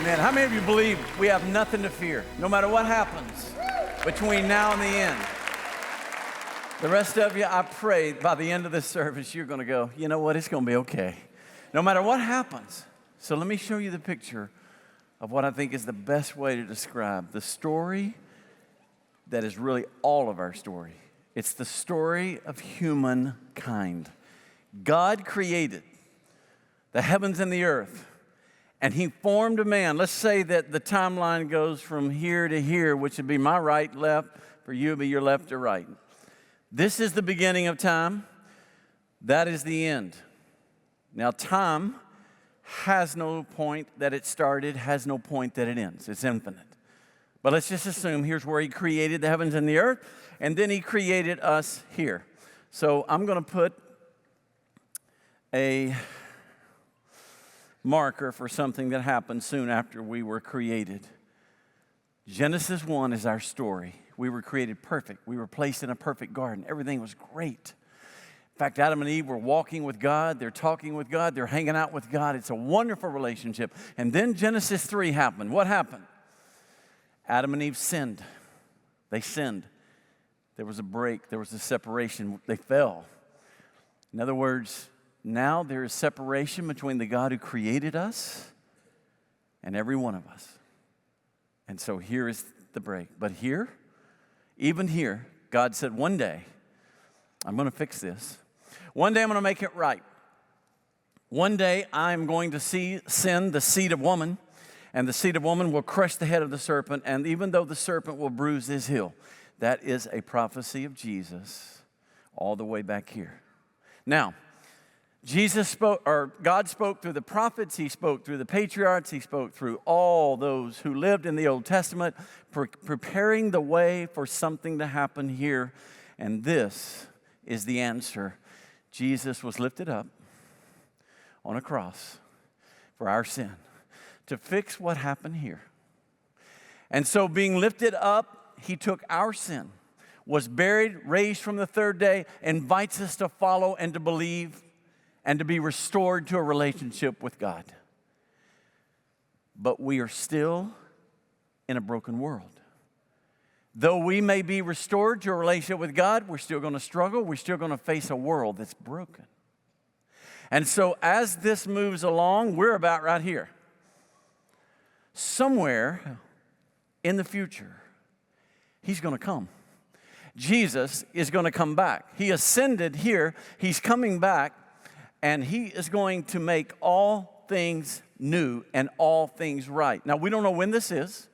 Amen. How many of you believe we have nothing to fear, no matter what happens between now and the end? The rest of you, I pray by the end of this service, you're going to go, you know what, it's going to be okay, no matter what happens. So let me show you the picture of what I think is the best way to describe the story that is really all of our story. It's the story of humankind. God created the heavens and the earth, and he formed a man. Let's say that the timeline goes from here to here, which would be my right, left. For you, it would be your left or right. This is the beginning of time. That is the end. Now, time has no point that it started, has no point that it ends. It's infinite. But let's just assume here's where he created the heavens and the earth, and then he created us here. So I'm going to put a marker for something that happened soon after we were created. Genesis 1 is our story. We were created perfect. We were placed in a perfect garden. Everything was great. In fact, Adam and Eve were walking with God. They're talking with God. They're hanging out with God. It's a wonderful relationship. And then Genesis 3 happened. What happened? Adam and Eve sinned. They sinned. There was a break. There was a separation. They fell. In other words, now there is separation between the God who created us and every one of us. And so here is the break. But here, even here, God said, one day, I'm going to fix this. One day I'm going to make it right. One day I'm going to send the seed of woman, and the seed of woman will crush the head of the serpent, and even though the serpent will bruise his heel. That is a prophecy of Jesus all the way back here. Now, God spoke through the prophets, he spoke through the patriarchs, he spoke through all those who lived in the Old Testament, preparing the way for something to happen here. And this is the answer. Jesus was lifted up on a cross for our sin to fix what happened here. And so being lifted up, he took our sin, was buried, raised from the third day, invites us to follow and to believe and to be restored to a relationship with God. But we are still in a broken world. Though we may be restored to a relationship with God, we're still going to struggle. We're still going to face a world that's broken. And so as this moves along, we're about right here. Somewhere in the future, he's going to come. Jesus is going to come back. He ascended here. He's coming back. And he is going to make all things new and all things right. Now, we don't know when this is.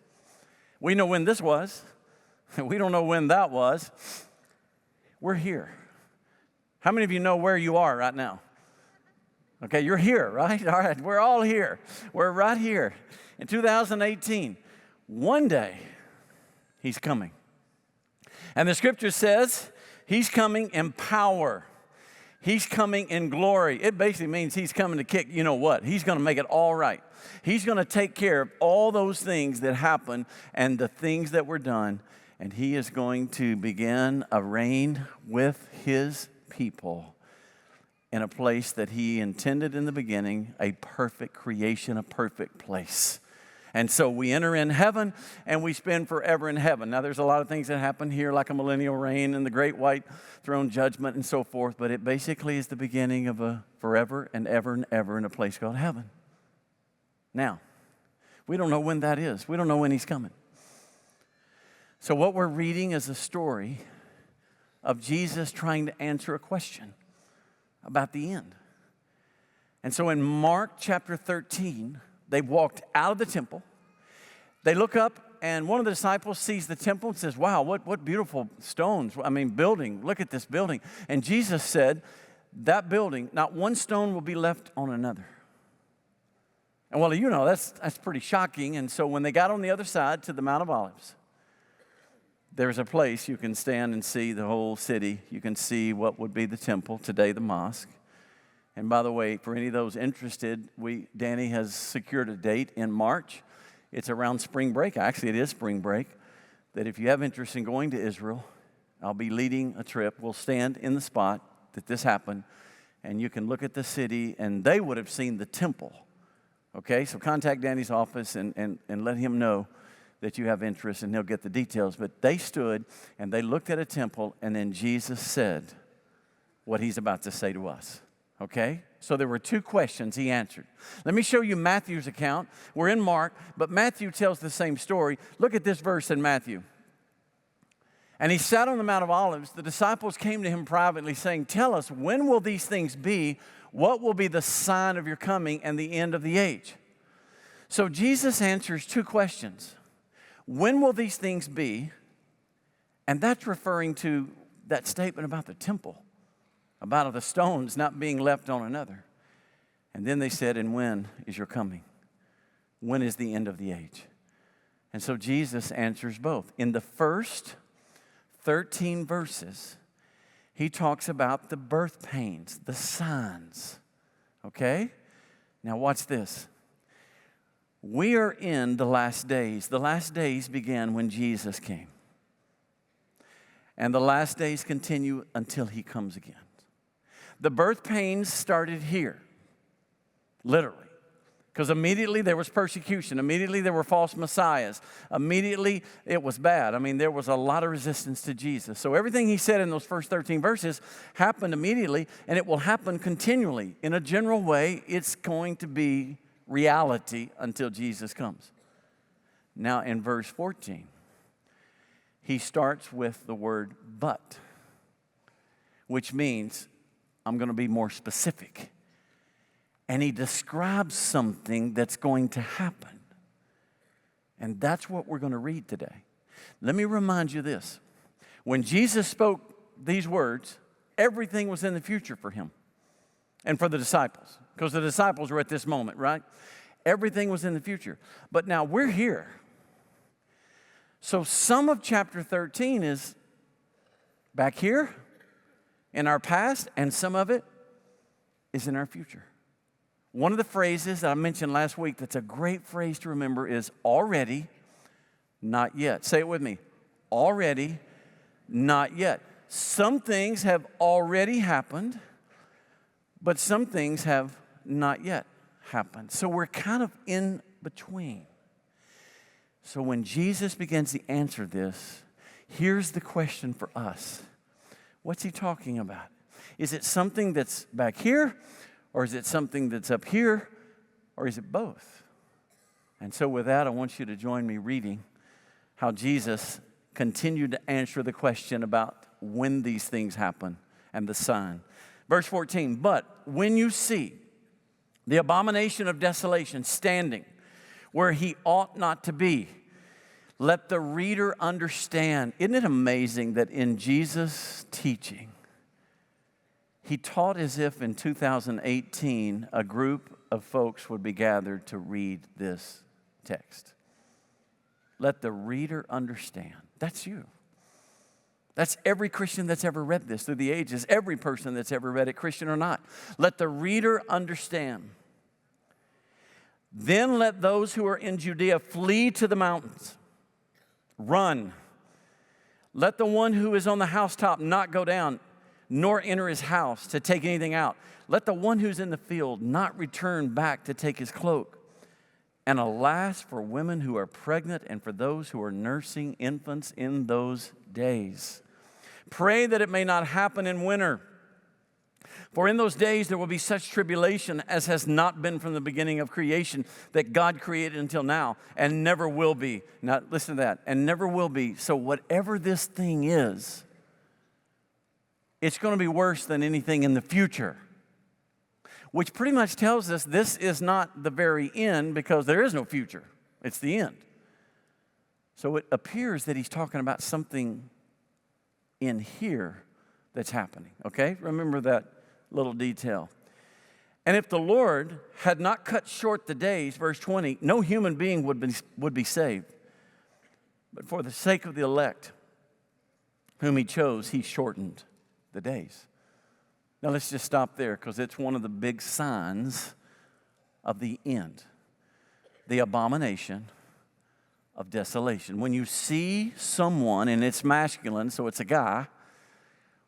We know when this was. We don't know when that was. We're here. How many of you know where you are right now? Okay, you're here, right? All right, we're all here. We're right here in 2018. One day, he's coming. And the scripture says he's coming in power. He's coming in glory. It basically means he's coming to kick, you know what? He's going to make it all right. He's going to take care of all those things that happened and the things that were done. And he is going to begin a reign with his people in a place that he intended in the beginning, a perfect creation, a perfect place. And so we enter in heaven, and we spend forever in heaven. Now, there's a lot of things that happen here, like a millennial reign and the great white throne judgment and so forth, but it basically is the beginning of a forever and ever in a place called heaven. Now, we don't know when that is. We don't know when he's coming. So what we're reading is a story of Jesus trying to answer a question about the end. And so in Mark chapter 13, they walked out of the temple. They look up, and one of the disciples sees the temple and says, wow, what beautiful stones. I mean, building. Look at this building. And Jesus said, that building, not one stone will be left on another. And well, you know, that's pretty shocking. And so when they got on the other side to the Mount of Olives, there's a place you can stand and see the whole city. You can see what would be the temple, today the mosque. And by the way, for any of those interested, Danny has secured a date in March. It's around spring break. Actually, it is spring break. That if you have interest in going to Israel, I'll be leading a trip. We'll stand in the spot that this happened, and you can look at the city, and they would have seen the temple Okay, so contact Danny's office and let him know that you have interest, and he'll get the details. But they stood and they looked at a temple, and then Jesus said what he's about to say to us. Okay? So there were two questions he answered. Let me show you Matthew's account. We're in Mark, but Matthew tells the same story. Look at this verse in Matthew. And he sat on the Mount of Olives. The disciples came to him privately, saying, "Tell us, when will these things be? What will be the sign of your coming and the end of the age?" So Jesus answers two questions. When will these things be? And that's referring to that statement about the temple, about the stones not being left on another. And then they said, "And when is your coming? When is the end of the age?" And so Jesus answers both. In the first 13 verses, he talks about the birth pains, the signs. Okay? Now watch this. We are in the last days. The last days began when Jesus came. And the last days continue until he comes again. The birth pains started here, literally. Because immediately there was persecution. Immediately there were false messiahs. Immediately it was bad. I mean, there was a lot of resistance to Jesus. So everything he said in those first 13 verses happened immediately, and it will happen continually. In a general way, it's going to be reality until Jesus comes. Now in verse 14, he starts with the word "but," which means I'm going to be more specific. And he describes something that's going to happen. And that's what we're going to read today. Let me remind you this. When Jesus spoke these words, everything was in the future for him and for the disciples, because the disciples were at this moment, right? Everything was in the future. But now we're here. So some of chapter 13 is back here in our past, and some of it is in our future. One of the phrases that I mentioned last week that's a great phrase to remember is already, not yet. Say it with me. Already, not yet. Some things have already happened, but some things have not yet happened. So we're kind of in between. So when Jesus begins to answer this, here's the question for us. What's he talking about? Is it something that's back here? Or is it something that's up here? Or is it both? And so with that, I want you to join me reading how Jesus continued to answer the question about when these things happen and the sign. Verse 14, "But when you see the abomination of desolation standing where he ought not to be, let the reader understand." Isn't it amazing that in Jesus' teaching, he taught as if in 2018 a group of folks would be gathered to read this text. Let the reader understand. That's you. That's every Christian that's ever read this through the ages, every person that's ever read it, Christian or not. Let the reader understand. "Then let those who are in Judea flee to the mountains. Run. Let the one who is on the housetop not go down, nor enter his house to take anything out. Let the one who's in the field not return back to take his cloak. And alas, for women who are pregnant and for those who are nursing infants in those days. Pray that it may not happen in winter. For in those days there will be such tribulation as has not been from the beginning of creation that God created until now, and never will be." Now listen to that. And never will be. So whatever this thing is, it's going to be worse than anything in the future. Which pretty much tells us this is not the very end, because there is no future. It's the end. So it appears that he's talking about something in here that's happening. Okay? Remember that little detail. "And if the Lord had not cut short the days," verse 20, "no human being would be saved. But for the sake of the elect whom he chose, he shortened the days." Now let's just stop there, because it's one of the big signs of the end. The abomination of desolation. When you see someone, and it's masculine, so it's a guy.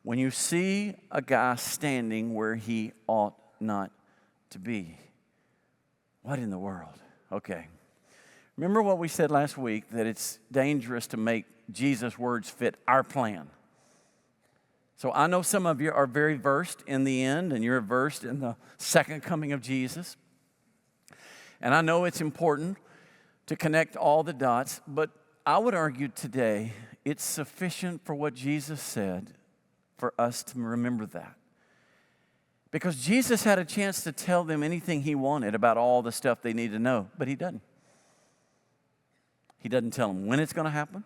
When you see a guy standing where he ought not to be, What in the world? Okay. Remember what we said last week, that it's dangerous to make Jesus' words fit our plan. So I know some of you are very versed in the end, and you're versed in the second coming of Jesus. And I know it's important to connect all the dots, but I would argue today it's sufficient for what Jesus said for us to remember that. Because Jesus had a chance to tell them anything he wanted about all the stuff they need to know, but he doesn't. He doesn't tell them when it's going to happen.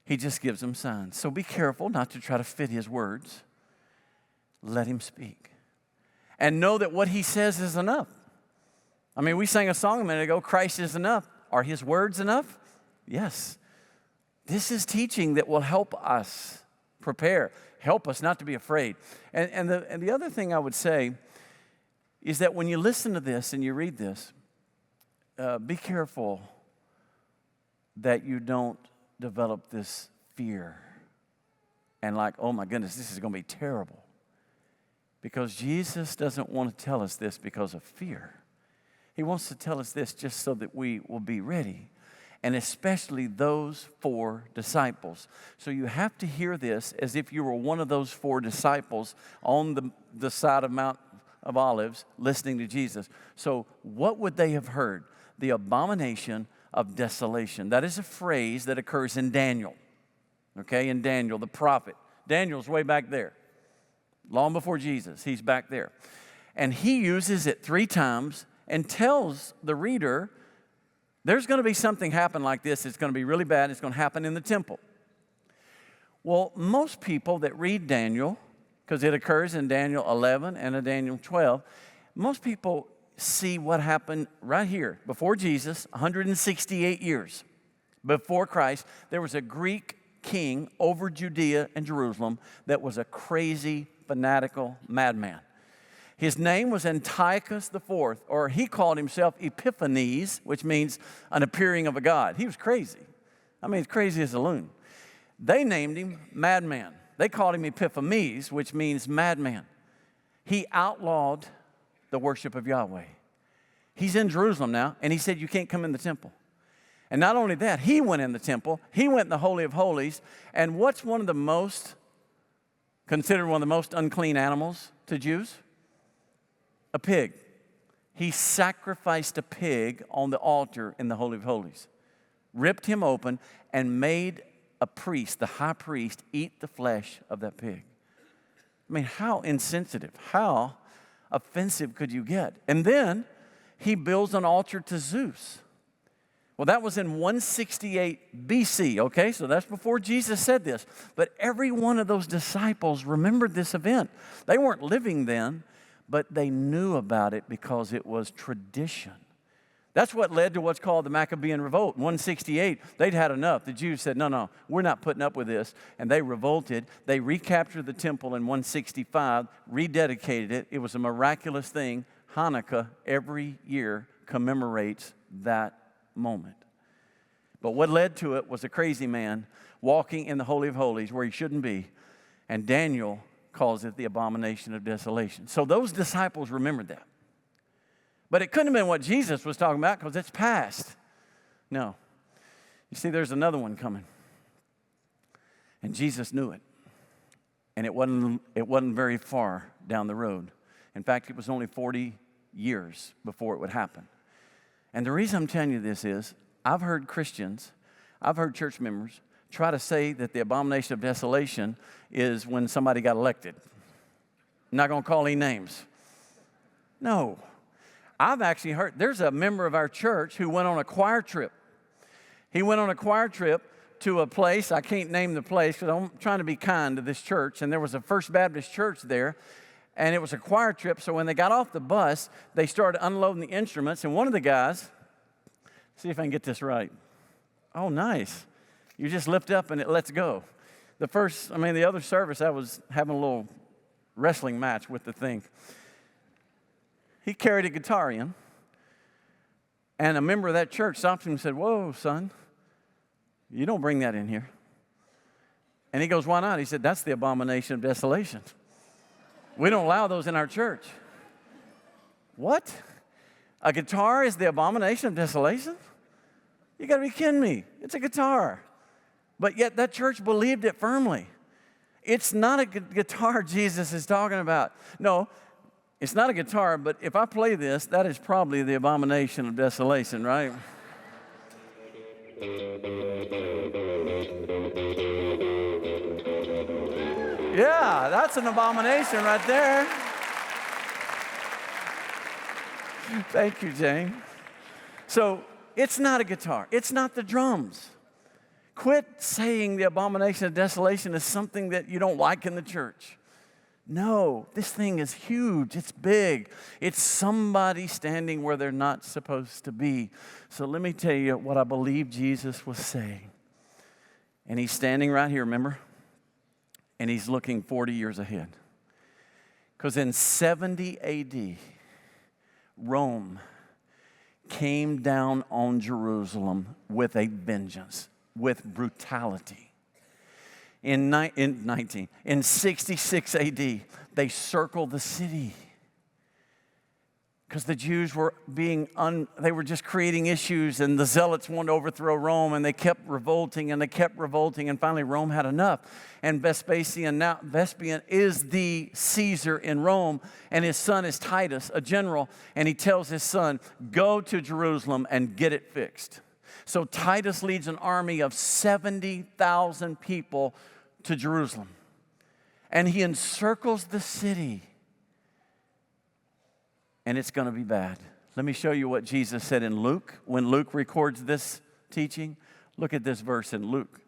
He just gives them signs. So be careful not to try to fit his words. Let him speak. And know that what he says is enough. I mean, we sang a song a minute ago, Christ is enough. Are his words enough? Yes. This is teaching that will help us prepare, help us not to be afraid. And the other thing I would say is that when you listen to this and you read this, be careful that you don't develop this fear and like, oh my goodness, this is going to be terrible. Because Jesus doesn't want to tell us this because of fear. He wants to tell us this just so that we will be ready. And especially those 4 disciples. So you have to hear this as if you were one of those 4 disciples on the side of Mount of Olives listening to Jesus. So what would they have heard? The abomination of desolation. That is a phrase that occurs in Daniel. Okay, in Daniel, the prophet. Daniel's way back there. Long before Jesus, he's back there. And he uses it 3 times and tells the reader, there's going to be something happen like this. It's going to be really bad. It's going to happen in the temple. Well, most people that read Daniel, because it occurs in Daniel 11 and in Daniel 12, most people see what happened right here before Jesus, 168 years before Christ. There was a Greek king over Judea and Jerusalem that was a crazy, fanatical madman. His name was Antiochus IV, or he called himself Epiphanes, which means an appearing of a god. He was crazy. I mean, crazy as a loon. They named him Madman. They called him Epiphanes, which means madman. He outlawed the worship of Yahweh. He's in Jerusalem now, and he said, you can't come in the temple. And not only that, he went in the temple. He went in the Holy of Holies. And what's considered one of the most unclean animals to Jews? A pig. He sacrificed a pig on the altar in the Holy of Holies, ripped him open, and made a priest, the high priest, eat the flesh of that pig. I mean, how insensitive, how offensive could you get? And then he builds an altar to Zeus. Well, that was in 168 BC, okay? So that's before Jesus said this. But every one of those disciples remembered this event. They weren't living then, but they knew about it because it was tradition. That's what led to what's called the Maccabean Revolt. In 168, they'd had enough. The Jews said, no, we're not putting up with this. And they revolted. They recaptured the temple in 165, rededicated it. It was a miraculous thing. Hanukkah every year commemorates that moment. But what led to it was a crazy man walking in the Holy of Holies where he shouldn't be. And Daniel calls it the abomination of desolation. So those disciples remembered that. But it couldn't have been what Jesus was talking about because it's past. No. You see, there's another one coming. And Jesus knew it. And it wasn't very far down the road. In fact, it was only 40 years before it would happen. And the reason I'm telling you this is, I've heard church members try to say that the abomination of desolation is when somebody got elected. I'm not going to call any names. No. I've actually heard, there's a member of our church who went on a choir trip. He went on a choir trip to a place, I can't name the place because I'm trying to be kind to this church, and there was a First Baptist church there, and it was a choir trip, so when they got off the bus, they started unloading the instruments, and one of the guys, see if I can get this right. Oh, nice. You just lift up and it lets go. The other service, I was having a little wrestling match with the thing. He carried a guitar in, and a member of that church stopped him and said, whoa, son, you don't bring that in here. And he goes, why not? He said, that's the abomination of desolation. We don't allow those in our church. What? A guitar is the abomination of desolation? You got to be kidding me. It's a guitar. But yet that church believed it firmly. It's not a guitar Jesus is talking about. No, it's not a guitar, but if I play this, that is probably the abomination of desolation, right? Yeah, that's an abomination right there. Thank you, Jane. So it's not a guitar. It's not the drums. Quit saying the abomination of desolation is something that you don't like in the church. No, this thing is huge. It's big. It's somebody standing where they're not supposed to be. So let me tell you what I believe Jesus was saying. And he's standing right here, remember? And he's looking 40 years ahead. Because in 70 AD, Rome came down on Jerusalem with a vengeance, with brutality. In 66 AD, they circled the city because the Jews were they were just creating issues, and the zealots wanted to overthrow Rome, and they kept revolting, and finally Rome had enough. And Vespasian is the Caesar in Rome, and his son is Titus, a general, and he tells his son, go to Jerusalem and get it fixed. So Titus leads an army of 70,000 people to Jerusalem. And he encircles the city. And it's going to be bad. Let me show you what Jesus said in Luke. When Luke records this teaching, look at this verse in Luke.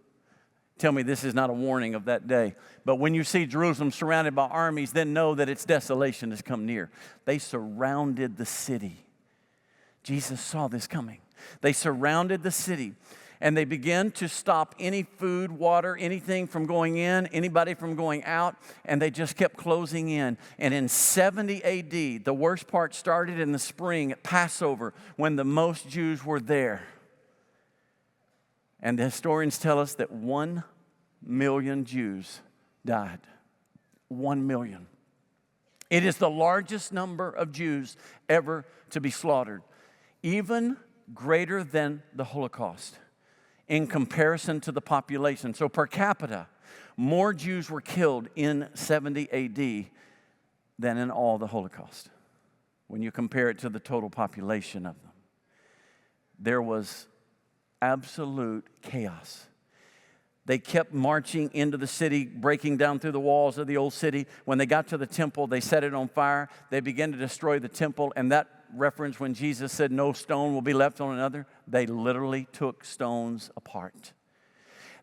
Tell me this is not a warning of that day. But when you see Jerusalem surrounded by armies, then know that its desolation has come near. They surrounded the city. Jesus saw this coming. They surrounded the city, and they began to stop any food, water, anything from going in, anybody from going out, and they just kept closing in. And in 70 AD, the worst part started in the spring at Passover when the most Jews were there. And the historians tell us that 1 million Jews died. 1 million. It is the largest number of Jews ever to be slaughtered, even greater than the Holocaust in comparison to the population. So per capita, more Jews were killed in 70 AD than in all the Holocaust when you compare it to the total population of them. There was absolute chaos. They kept marching into the city, breaking down through the walls of the old city. When they got to the temple, they set it on fire. They began to destroy the temple, and that reference when Jesus said no stone will be left on another, they literally took stones apart.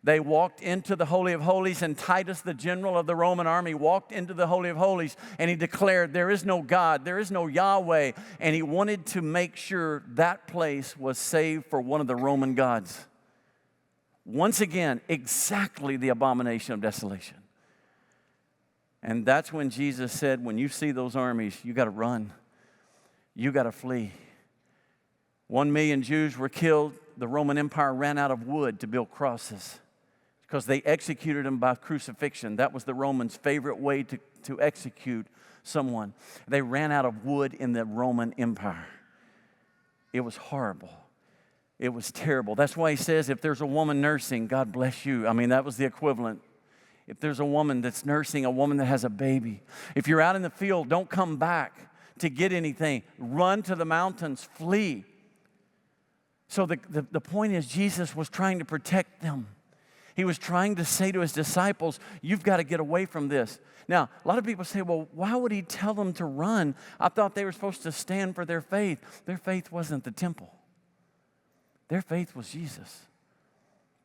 They walked into the Holy of Holies, and Titus, the general of the Roman army, walked into the Holy of Holies, and he declared, there is no God, there is no Yahweh, and he wanted to make sure that place was saved for one of the Roman gods. Once again, exactly the abomination of desolation. And that's when Jesus said, when you see those armies, you got to run. You got to flee. 1 million Jews were killed. The Roman Empire ran out of wood to build crosses because they executed them by crucifixion. That was the Romans' favorite way to execute someone. They ran out of wood in the Roman Empire. It was horrible. It was terrible. That's why he says, if there's a woman nursing, God bless you. I mean, that was the equivalent. If there's a woman that's nursing, a woman that has a baby. If you're out in the field, don't come back to get anything. Run to the mountains, flee. So the point is, Jesus was trying to protect them. He was trying to say to his disciples, you've got to get away from this. Now, a lot of people say, well, why would he tell them to run? I thought they were supposed to stand for their faith. Their faith wasn't the temple. Their faith was Jesus.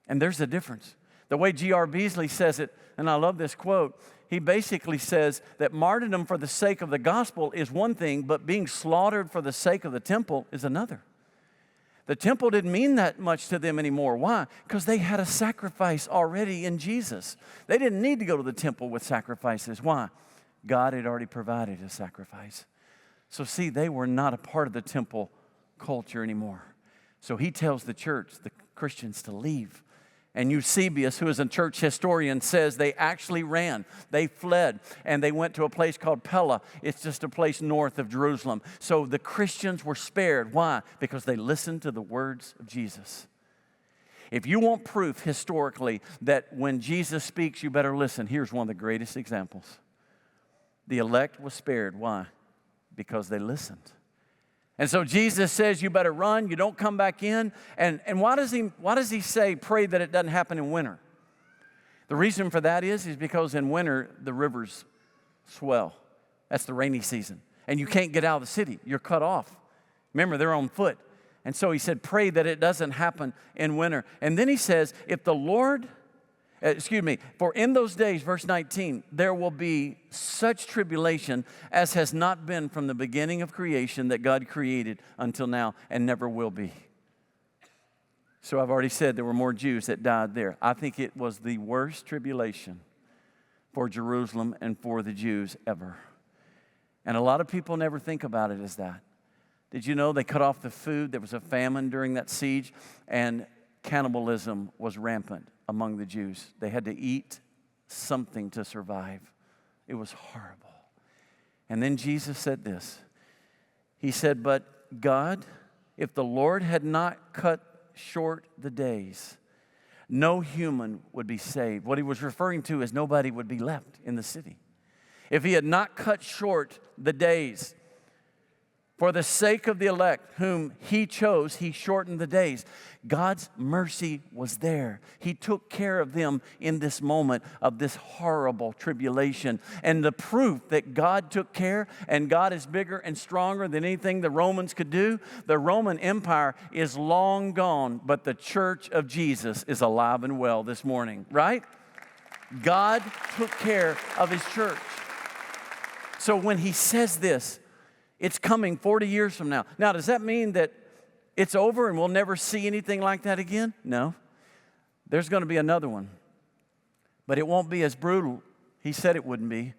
And there's a difference. The way G.R. Beasley says it, and I love this quote, he basically says that martyrdom for the sake of the gospel is one thing, but being slaughtered for the sake of the temple is another. The temple didn't mean that much to them anymore. Why? Because they had a sacrifice already in Jesus. They didn't need to go to the temple with sacrifices. Why? God had already provided a sacrifice. So see, they were not a part of the temple culture anymore. So he tells the church, the Christians, to leave And Eusebius, who is a church historian, says they actually ran. They fled, and they went to a place called Pella. It's just a place north of Jerusalem. So the Christians were spared. Why? Because they listened to the words of Jesus. If you want proof historically that when Jesus speaks, you better listen, here's one of the greatest examples. The elect was spared. Why? Because they listened. And so Jesus says, you better run, you don't come back in. And why does he say, pray that it doesn't happen in winter? The reason for that is because in winter, the rivers swell. That's the rainy season. And you can't get out of the city. You're cut off. Remember, they're on foot. And so he said, pray that it doesn't happen in winter. And then he says, for in those days, verse 19, there will be such tribulation as has not been from the beginning of creation that God created until now and never will be. So I've already said there were more Jews that died there. I think it was the worst tribulation for Jerusalem and for the Jews ever. And a lot of people never think about it as that. Did you know they cut off the food? There was a famine during that siege, and cannibalism was rampant among the Jews. They had to eat something to survive. It was horrible. And then Jesus said this. He said, but God, if the Lord had not cut short the days, no human would be saved. What he was referring to is nobody would be left in the city. If he had not cut short the days, for the sake of the elect whom he chose, he shortened the days. God's mercy was there. He took care of them in this moment of this horrible tribulation. And the proof that God took care and God is bigger and stronger than anything the Romans could do, the Roman Empire is long gone, but the church of Jesus is alive and well this morning, right? God took care of his church. So when he says this, it's coming 40 years from now. Now, does that mean that it's over and we'll never see anything like that again? No. There's going to be another one. But it won't be as brutal. He said it wouldn't be.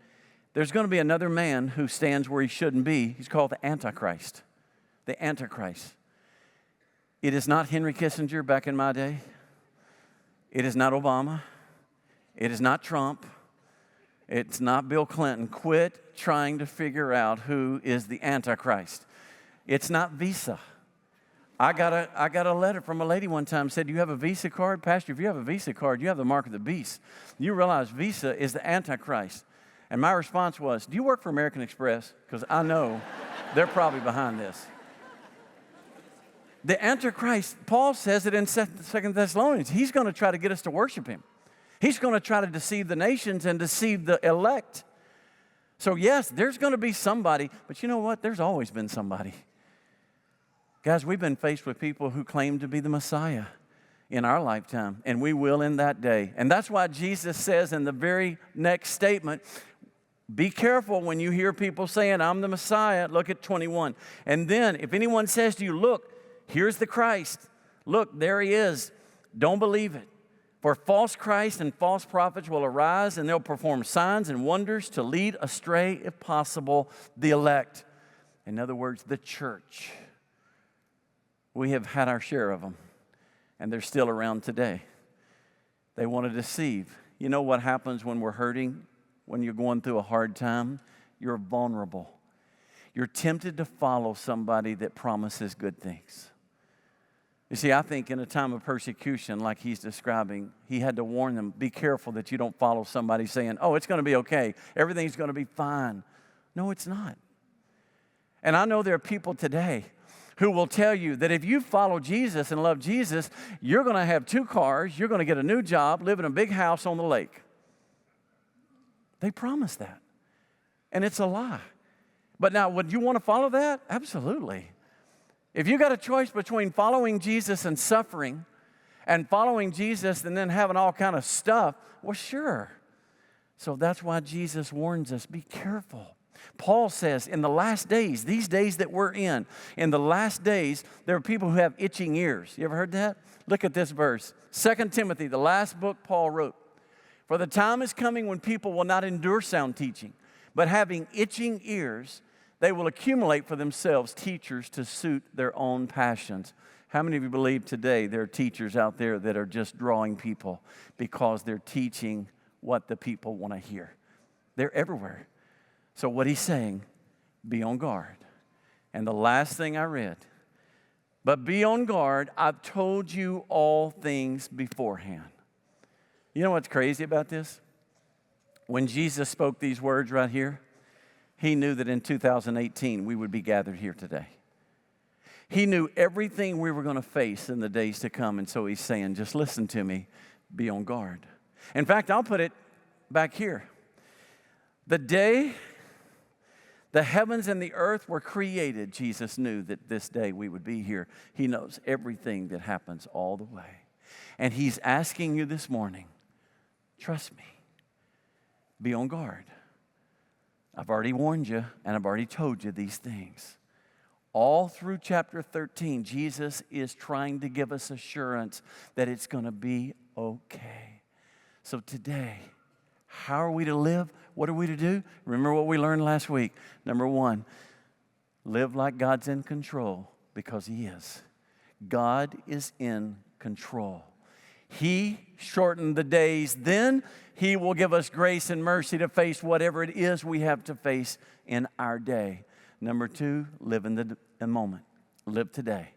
There's going to be another man who stands where he shouldn't be. He's called the Antichrist. The Antichrist. It is not Henry Kissinger back in my day. It is not Obama. It is not Trump. It's not Bill Clinton. Quit trying to figure out who is the Antichrist. It's not Visa. I got a letter from a lady one time said, "Do you have a Visa card?" Pastor, if you have a Visa card, you have the mark of the beast. You realize Visa is the Antichrist. And my response was, "Do you work for American Express? Because I know they're probably behind this." The Antichrist, Paul says it in 2 Thessalonians. He's going to try to get us to worship him. He's going to try to deceive the nations and deceive the elect. So yes, there's going to be somebody, but you know what? There's always been somebody. Guys, we've been faced with people who claim to be the Messiah in our lifetime, and we will in that day. And that's why Jesus says in the very next statement, be careful when you hear people saying, "I'm the Messiah." Look at 21. And then if anyone says to you, "Look, here's the Christ. Look, there he is," don't believe it. For false Christs and false prophets will arise, and they'll perform signs and wonders to lead astray, if possible, the elect. In other words, the church. We have had our share of them, and they're still around today. They want to deceive. You know what happens when we're hurting, when you're going through a hard time? You're vulnerable. You're tempted to follow somebody that promises good things. You see, I think in a time of persecution like he's describing, he had to warn them, be careful that you don't follow somebody saying, "Oh, it's going to be okay. Everything's going to be fine." No, it's not. And I know there are people today who will tell you that if you follow Jesus and love Jesus, you're going to have 2 cars, you're going to get a new job, live in a big house on the lake. They promise that. And it's a lie. But now, would you want to follow that? Absolutely. If you got a choice between following Jesus and suffering and following Jesus and then having all kind of stuff, well, sure. So that's why Jesus warns us, be careful. Paul says in the last days, these days that we're in the last days, there are people who have itching ears. You ever heard that? Look at this verse. 2 Timothy, the last book Paul wrote. For the time is coming when people will not endure sound teaching, but having itching ears, they will accumulate for themselves teachers to suit their own passions. How many of you believe today there are teachers out there that are just drawing people because they're teaching what the people want to hear? They're everywhere. So what he's saying, be on guard. And the last thing I read, but be on guard, I've told you all things beforehand. You know what's crazy about this? When Jesus spoke these words right here, he knew that in 2018 we would be gathered here today. He knew everything we were going to face in the days to come, and so he's saying, just listen to me, be on guard. In fact, I'll put it back here. The day the heavens and the earth were created, Jesus knew that this day we would be here. He knows everything that happens all the way. And he's asking you this morning, trust me, be on guard. I've already warned you, and I've already told you these things. All through chapter 13, Jesus is trying to give us assurance that it's going to be okay. So today, how are we to live? What are we to do? Remember what we learned last week. Number one, live like God's in control, because He is. God is in control. He shortened the days then. He will give us grace and mercy to face whatever it is we have to face in our day. Number two, live in the moment. Live today.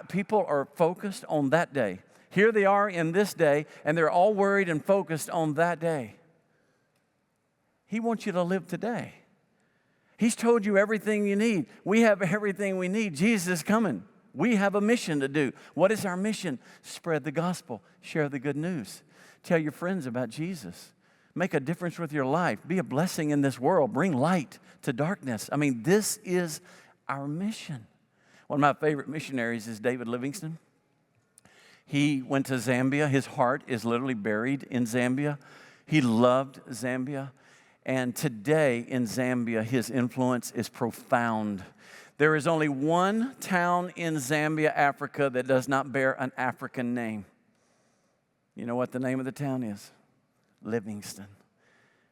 People are focused on that day. Here they are in this day, and they're all worried and focused on that day. He wants you to live today. He's told you everything you need. We have everything we need. Jesus is coming. We have a mission to do. What is our mission? Spread the gospel. Share the good news. Tell your friends about Jesus. Make a difference with your life. Be a blessing in this world. Bring light to darkness. I mean, this is our mission. One of my favorite missionaries is David Livingstone. He went to Zambia. His heart is literally buried in Zambia. He loved Zambia. And today in Zambia, his influence is profound. There is only one town in Zambia, Africa, that does not bear an African name. You know what the name of the town is? Livingstone.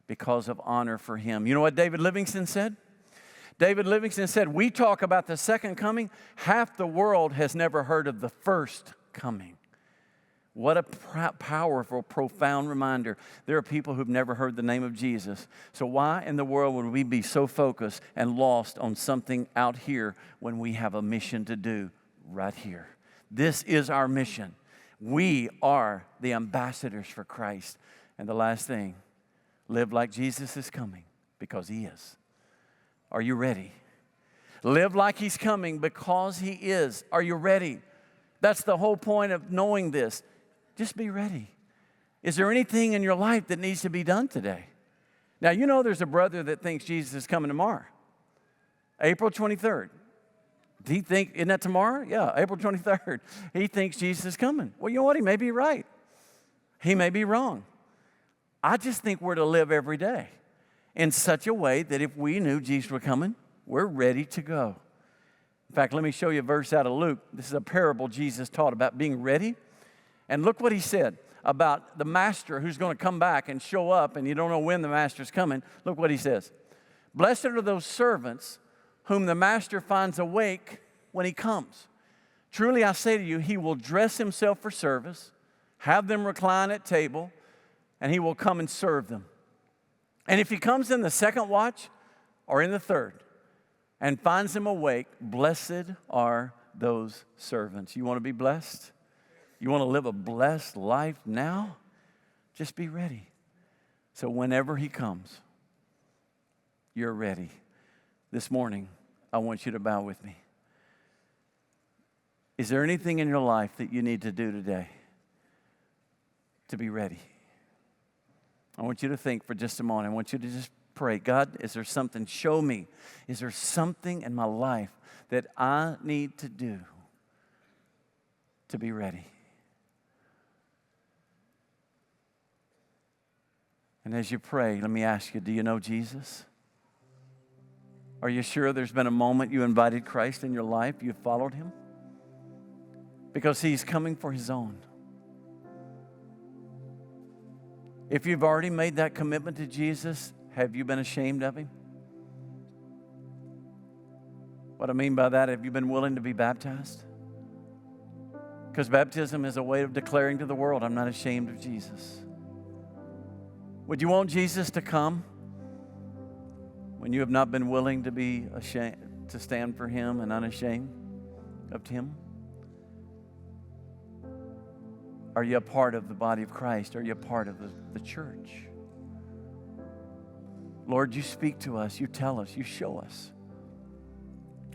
Because of honor for him. You know what David Livingstone said? David Livingstone said, we talk about the second coming. Half the world has never heard of the first coming. What a powerful, profound reminder. There are people who've never heard the name of Jesus. So why in the world would we be so focused and lost on something out here when we have a mission to do right here? This is our mission. We are the ambassadors for Christ. And the last thing, live like Jesus is coming, because He is. Are you ready? Live like He's coming because He is. Are you ready? That's the whole point of knowing this. Just be ready. Is there anything in your life that needs to be done today? Now, you know there's a brother that thinks Jesus is coming tomorrow. April 23rd. Do you think, isn't that tomorrow? Yeah, April 23rd. He thinks Jesus is coming. Well, you know what? He may be right. He may be wrong. I just think we're to live every day in such a way that if we knew Jesus was coming, we're ready to go. In fact, let me show you a verse out of Luke. This is a parable Jesus taught about being ready. And look what He said about the master who's going to come back and show up, and you don't know when the master's coming. Look what He says. Blessed are those servants whom the master finds awake when he comes. Truly I say to you, he will dress himself for service, have them recline at table, and he will come and serve them. And if he comes in the second watch or in the third and finds them awake, blessed are those servants. You want to be blessed? You want to live a blessed life now? Just be ready. So whenever He comes, you're ready. This morning, I want you to bow with me. Is there anything in your life that you need to do today to be ready? I want you to think for just a moment. I want you to just pray. God, is there something? Show me. Is there something in my life that I need to do to be ready? And as you pray, let me ask you, do you know Jesus? Are you sure there's been a moment you invited Christ in your life, you followed Him? Because He's coming for His own. If you've already made that commitment to Jesus, have you been ashamed of Him? What I mean by that, have you been willing to be baptized? Because baptism is a way of declaring to the world, I'm not ashamed of Jesus. Would you want Jesus to come when you have not been willing to be ashamed, to stand for Him and unashamed of Him? Are you a part of the body of Christ? Are you a part of the church? Lord, you speak to us, you tell us, you show us,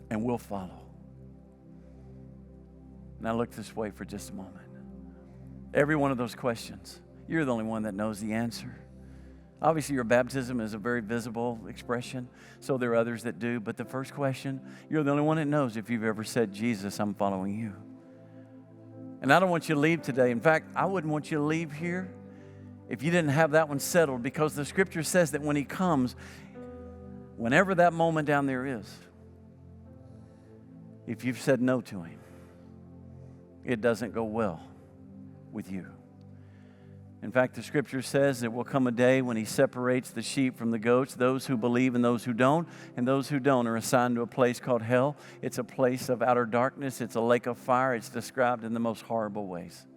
and we'll follow. Now look this way for just a moment. Every one of those questions, you're the only one that knows the answer. Obviously, your baptism is a very visible expression, so there are others that do. But the first question, you're the only one that knows if you've ever said, Jesus, I'm following you. And I don't want you to leave today. In fact, I wouldn't want you to leave here if you didn't have that one settled, because the Scripture says that when He comes, whenever that moment down there is, if you've said no to Him, it doesn't go well with you. In fact, the Scripture says there will come a day when He separates the sheep from the goats, those who believe and those who don't, and those who don't are assigned to a place called hell. It's a place of outer darkness. It's a lake of fire. It's described in the most horrible ways.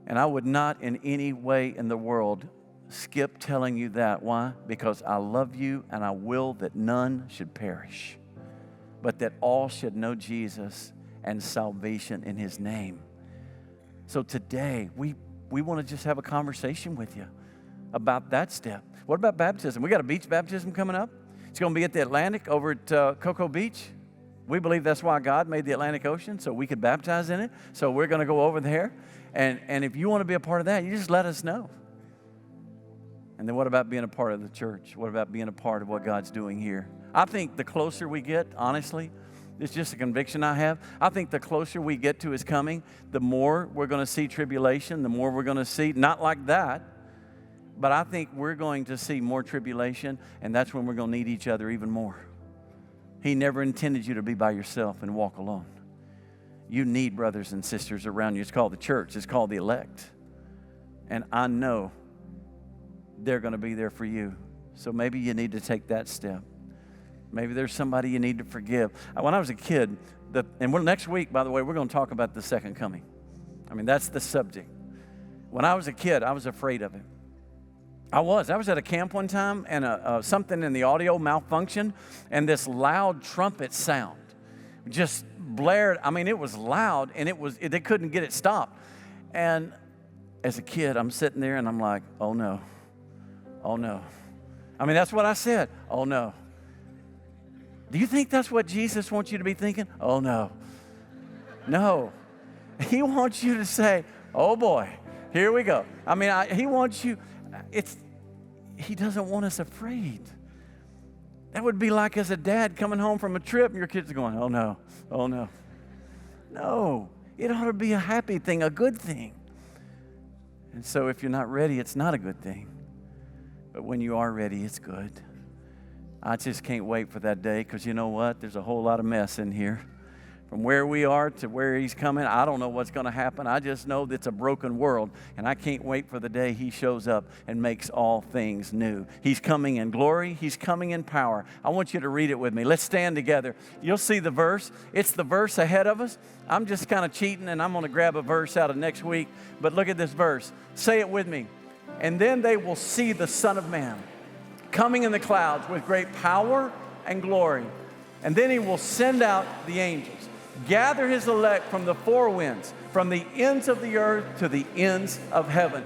And I would not in any way in the world skip telling you that. Why? Because I love you and I will that none should perish, but that all should know Jesus and salvation in His name. So today, we want to just have a conversation with you about that step. What about baptism? We got a beach baptism coming up. It's going to be at the Atlantic over at Cocoa Beach. We believe that's why God made the Atlantic Ocean, so we could baptize in it. So we're going to go over there. And if you want to be a part of that, you just let us know. And then what about being a part of the church? What about being a part of what God's doing here? I think the closer we get, honestly, it's just a conviction I have. I think the closer we get to His coming, the more we're going to see tribulation, the more we're going to see, not like that, but I think we're going to see more tribulation, and that's when we're going to need each other even more. He never intended you to be by yourself and walk alone. You need brothers and sisters around you. It's called the church. It's called the elect. And I know they're going to be there for you. So maybe you need to take that step. Maybe there's somebody you need to forgive. When I was a kid, next week, by the way, we're going to talk about the second coming. I mean, that's the subject. When I was a kid, I was afraid of it. I was at a camp one time, and something in the audio malfunctioned, and this loud trumpet sound just blared. I mean, it was loud, and they couldn't get it stopped. And as a kid, I'm sitting there, and I'm like, oh, no. Oh, no. I mean, that's what I said. Oh, no. Do you think that's what Jesus wants you to be thinking? Oh, no. No. He wants you to say, oh, boy, here we go. I mean, He wants you, He doesn't want us afraid. That would be like as a dad coming home from a trip and your kids are going, oh, no, oh, no. No, it ought to be a happy thing, a good thing. And so if you're not ready, it's not a good thing. But when you are ready, it's good. I just can't wait for that day, because you know what? There's a whole lot of mess in here. From where we are to where He's coming, I don't know what's going to happen. I just know that it's a broken world, and I can't wait for the day He shows up and makes all things new. He's coming in glory. He's coming in power. I want you to read it with me. Let's stand together. You'll see the verse. It's the verse ahead of us. I'm just kind of cheating, and I'm going to grab a verse out of next week. But look at this verse. Say it with me. And then they will see the Son of Man coming in the clouds with great power and glory. And then He will send out the angels, gather His elect from the four winds, from the ends of the earth to the ends of heaven.